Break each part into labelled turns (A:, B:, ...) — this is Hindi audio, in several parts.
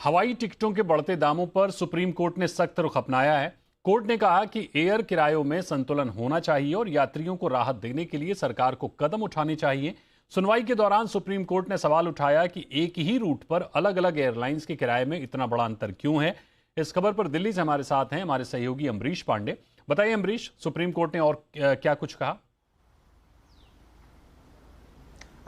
A: हवाई टिकटों के बढ़ते दामों पर सुप्रीम कोर्ट ने सख्त रुख अपनाया है। कोर्ट ने कहा कि एयर किरायों में संतुलन होना चाहिए और यात्रियों को राहत देने के लिए सरकार को कदम उठाने चाहिए। सुनवाई के दौरान सुप्रीम कोर्ट ने सवाल उठाया कि एक ही रूट पर अलग अलग एयरलाइंस के किराए में इतना बड़ा अंतर क्यों है। इस खबर पर दिल्ली से हमारे साथ हैं हमारे सहयोगी अमरीश पांडे। बताइए अमरीश, सुप्रीम कोर्ट ने और क्या कुछ कहा?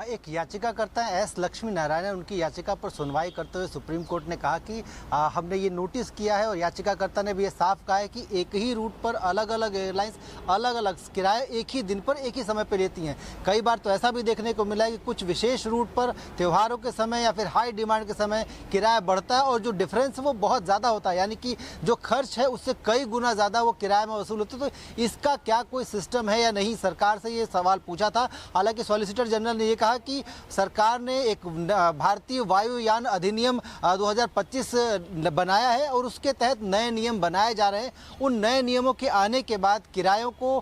B: एक याचिकाकर्ता एस लक्ष्मी नारायण, उनकी याचिका पर सुनवाई करते हुए सुप्रीम कोर्ट ने कहा कि हमने ये नोटिस किया है और याचिकाकर्ता ने भी ये साफ कहा है कि एक ही रूट पर अलग अलग एयरलाइंस अलग अलग किराए एक ही दिन पर एक ही समय पर लेती हैं। कई बार तो ऐसा भी देखने को मिला है कि कुछ विशेष रूट पर त्योहारों के समय या फिर हाई डिमांड के समय किराया बढ़ता है और जो डिफरेंस वो बहुत ज़्यादा होता है, यानी कि जो खर्च है उससे कई गुना ज़्यादा वो किराए में वसूल होते। तो इसका क्या कोई सिस्टम है या नहीं, सरकार से ये सवाल पूछा था। हालांकि सॉलिसिटर जनरल ने ये कहा कि सरकार ने एक भारतीय वायुयान अधिनियम 2025 बनाया है और उसके तहत नए नियम बनाए जा रहे हैं। उन नए नियमों के आने के बाद किरायों को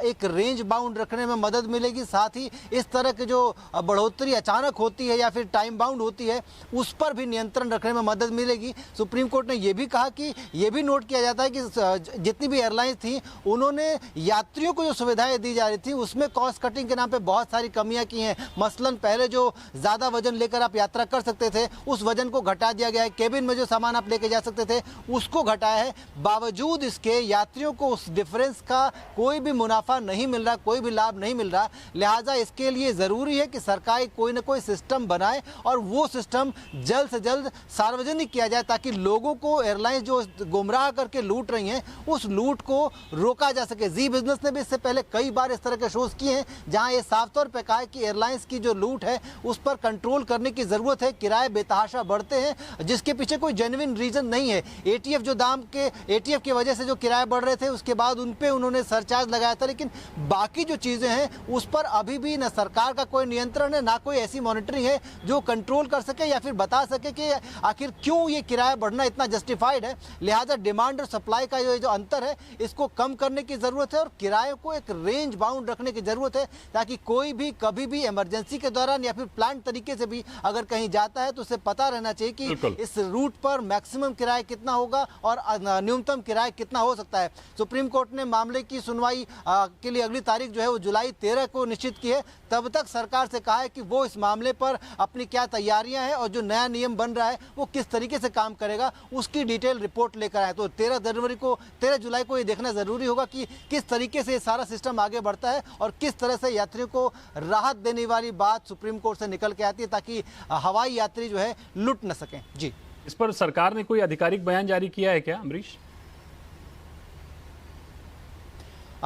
B: एक रेंज बाउंड रखने में मदद मिलेगी। साथ ही इस तरह की जो बढ़ोतरी अचानक होती है या फिर टाइम बाउंड होती है उस पर भी नियंत्रण रखने में मदद मिलेगी। सुप्रीम कोर्ट ने यह भी कहा कि यह भी नोट किया जाता है कि जितनी भी एयरलाइंस थी उन्होंने यात्रियों को जो सुविधाएं दी जा रही थी उसमें कॉस्ट कटिंग के नाम पे बहुत सारी कमियां की हैं। मसलन पहले जो ज्यादा वजन लेकर आप यात्रा कर सकते थे उस वजन को घटा दिया गया है। केबिन में जो सामान आप लेके जा सकते थे उसको घटाया है। बावजूद इसके यात्रियों को उस डिफरेंस का कोई भी मुनाफा नहीं मिल रहा, कोई भी लाभ नहीं मिल रहा। लिहाजा इसके लिए जरूरी है कि सरकार कोई ना कोई सिस्टम बनाए और वो सिस्टम जल्द से जल्द सार्वजनिक किया जाए ताकि लोगों को एयरलाइंस जो गुमराह करके लूट रही हैं उस लूट को रोका जा सके। जी बिजनेस ने भी इससे पहले कई बार इस तरह के शोज किए हैं जहां ये साफ तौर पर कहा है कि एयरलाइंस की जो लूट है उस पर कंट्रोल करने की जरूरत है। किराए बेतहाशा बढ़ते हैं जिसके पीछे कोई जेन्युइन रीजन नहीं है। एटीएफ जो दाम के एटीएफ की वजह से जो किराए बढ़ रहे थे उसके बाद उन पे उन्होंने सरचार्ज लगाया था, लेकिन बाकी जो चीजें हैं उस पर अभी भी न सरकार का कोई नियंत्रण है ना कोई ऐसी मॉनिटरिंग है जो कंट्रोल कर सके या फिर बता सके कि आखिर क्यों ये किराया बढ़ना इतना जस्टिफाइड है। लिहाजा डिमांड और सप्लाई का जो अंतर है इसको कम करने की जरूरत है और किराए को एक रेंज बाउंड रखने की जरूरत है ताकि कोई भी कभी भी इमरजेंसी के दौरान या फिर प्लान तरीके से भी अगर कहीं जाता है तो उसे पता रहना चाहिए कि इस रूट पर मैक्सिमम किराया कितना होगा और न्यूनतम किराया कितना हो सकता है। सुप्रीम कोर्ट ने मामले की सुनवाई के लिए अगली तारीख जो है वो जुलाई 13 को निश्चित की है। तब तक सरकार से कहा है कि वो इस मामले पर अपनी क्या तैयारियां हैं और जो नया नियम बन रहा है वो किस तरीके से काम करेगा उसकी डिटेल रिपोर्ट लेकर आए। तो 13 जुलाई को ये देखना जरूरी होगा कि किस तरीके से ये सारा सिस्टम आगे बढ़ता है और किस तरह से यात्रियों को राहत देने वाली बात सुप्रीम कोर्ट से निकल के आती है ताकि हवाई यात्री जो है लूट न सकें। जी,
A: इस पर सरकार ने कोई आधिकारिक बयान जारी किया है क्या अमरीश?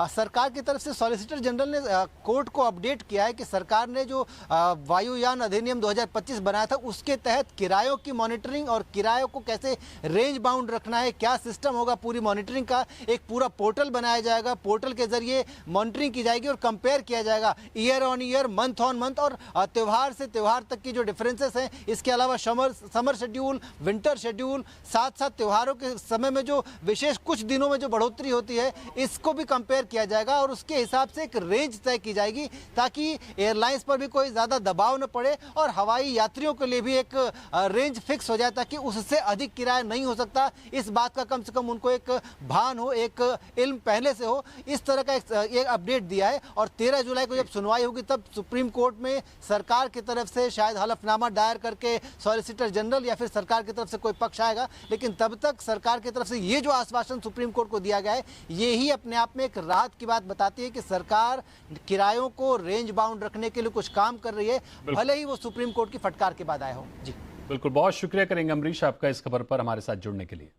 B: सरकार की तरफ से सॉलिसिटर जनरल ने कोर्ट को अपडेट किया है कि सरकार ने जो वायुयान अधिनियम 2025 बनाया था उसके तहत किरायों की मॉनिटरिंग और किरायों को कैसे रेंज बाउंड रखना है, क्या सिस्टम होगा पूरी मॉनिटरिंग का, एक पूरा पोर्टल बनाया जाएगा। पोर्टल के जरिए मॉनिटरिंग की जाएगी और कंपेयर किया जाएगा year on year, month on month और त्यौहार से त्यौहार तक की जो डिफरेंसेस हैं। इसके अलावा समर शेड्यूल, विंटर शेड्यूल, साथ साथ त्योहारों के समय में जो विशेष कुछ दिनों में जो बढ़ोतरी होती है इसको भी कंपेयर किया जाएगा और उसके हिसाब से एक रेंज तय की जाएगी ताकि एयरलाइंस पर भी कोई ज्यादा दबाव न पड़े और हवाई यात्रियों के लिए भी एक रेंज फिक्स हो जाए ताकि उससे अधिक किराया नहीं हो सकता। इस बात का कम से कम उनको एक भान हो, एक इल्म पहले से हो। इस तरह का एक अपडेट दिया है और 13 जुलाई को जब सुनवाई होगी तब सुप्रीम कोर्ट में सरकार की तरफ से शायद हलफनामा दायर करके सॉलिसिटर जनरल या फिर सरकार की तरफ से कोई पक्ष आएगा। लेकिन तब तक सरकार की तरफ से ये जो आश्वासन सुप्रीम कोर्ट को दिया गया है ये ही अपने आप में एक राहत की बात बताती है कि सरकार किरायों को रेंज बाउंड रखने के लिए कुछ काम कर रही है, भले ही वो सुप्रीम कोर्ट की फटकार के बाद आए हो। जी
A: बिल्कुल, बहुत शुक्रिया करेंगे अमरीश आपका इस खबर पर हमारे साथ जुड़ने के लिए।